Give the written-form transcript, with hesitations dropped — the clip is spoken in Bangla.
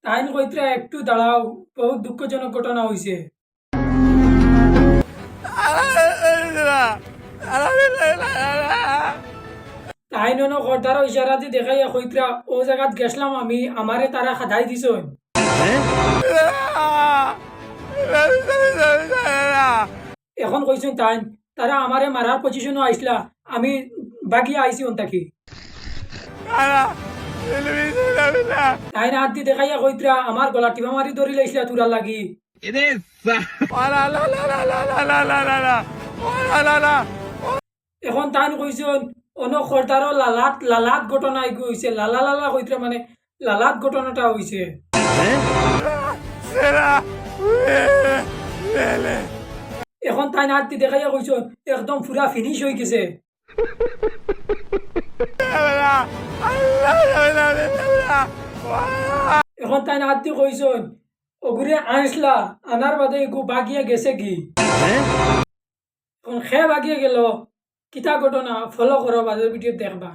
তাইন কইত্রা একটু দাঁড়াও, বহুত দুঃখজনক ঘটনা হইছে। তাইন কর্তার ইশারা দিয়ে দেখাইয়া কইত্রা ও জায়গাত গেছলাম আমি, আমারে তারা খাদাই দিছ। এখন কইছেন তাইন তারা আমারে মারার পজিশনও আইসলা, আমি বাগিয়ে আইছি অন্তাকি। তাইন হাত দিয়ে দেখাইয়া কইত্রা আমার গলা টিপা মারি ধরি লাইছিলা তুরার লাগি। এখন তাইন কইছেন অন খর্দারও লালাত লালাত ঘটনা এগু হইছে, লালা লালা কইত্রা মানে লালাত ঘটনাটা হইছে। এখন তাই হাত দিয়ে দেখাইয়া কইছেন একদম পুরা ফিনিশ হয়ে গেছে। এখন তাই হাত দিয়ে কইছেন ওগুরে আনসলা, আনার বাদে এগু বাগিয়া গেছে কি। এখন খে বাগিয়ে গেল কিতা ঘটনা ফলো করো, বাজার ভিডিও দেখবা।